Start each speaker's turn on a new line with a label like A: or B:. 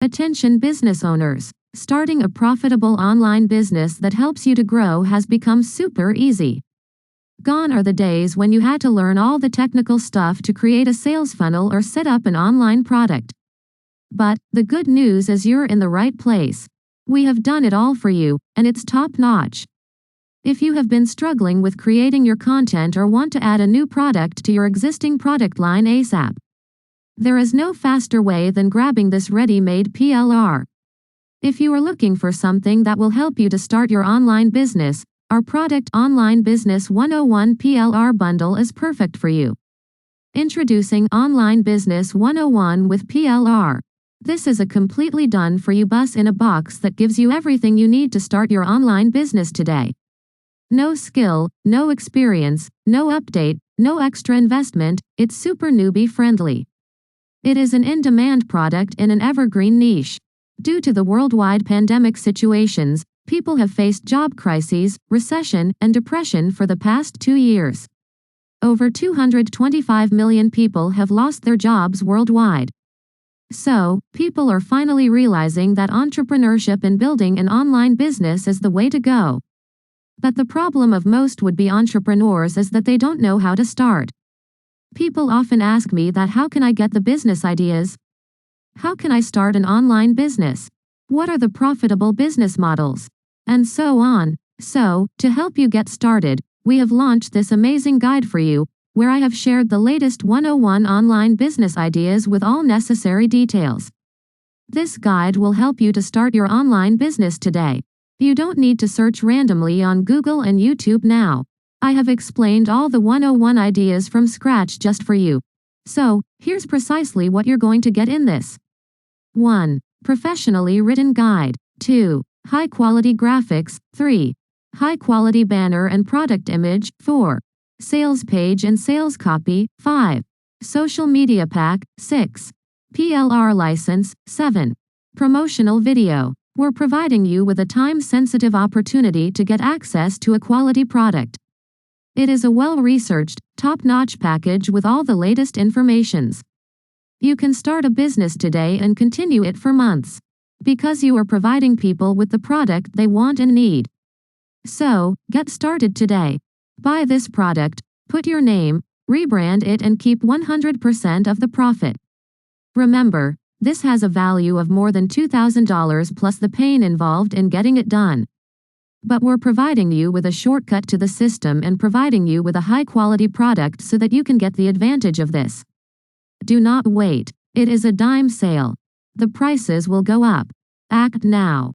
A: Attention business owners. Starting a profitable online business that helps you to grow has become super easy. Gone are the days when you had to learn all the technical stuff to create a sales funnel or set up an online product. But the good news is you're in the right place. We have done it all for you, and it's top-notch. If you have been struggling with creating your content or want to add a new product to your existing product line ASAP, there is no faster way than grabbing this ready-made PLR. If you are looking for something that will help you to start your online business, our Product Online Business 101 PLR bundle is perfect for you. Introducing Online Business 101 with PLR. This is a completely done-for-you bus in a box that gives you everything you need to start your online business today. No skill, no experience, no update, no extra investment, it's super newbie-friendly. It is an in-demand product in an evergreen niche. Due to the worldwide pandemic situations, people have faced job crises, recession, and depression for the past 2 years. Over 225 million people have lost their jobs worldwide. So, people are finally realizing that entrepreneurship and building an online business is the way to go. But the problem of most would-be entrepreneurs is that they don't know how to start. People often ask me that how can I get the business ideas? How can I start an online business? What are the profitable business models? And so on. So, to help you get started, we have launched this amazing guide for you, where I have shared the latest 101 online business ideas with all necessary details. This guide will help you to start your online business today. You don't need to search randomly on Google and YouTube now. I have explained all the 101 ideas from scratch just for you. So, here's precisely what you're going to get in this. 1. Professionally written guide. 2. High-quality graphics. 3. High-quality banner and product image. 4. Sales page and sales copy. 5. Social media pack. 6. PLR license. 7. Promotional video. We're providing you with a time-sensitive opportunity to get access to a quality product. It is a well-researched, top-notch package with all the latest informations. You can start a business today and continue it for months, because you are providing people with the product they want and need. So, get started today. Buy this product, put your name, rebrand it and keep 100% of the profit. Remember, this has a value of more than $2,000 plus the pain involved in getting it done. But we're providing you with a shortcut to the system and providing you with a high-quality product so that you can get the advantage of this. Do not wait. It is a dime sale. The prices will go up. Act now.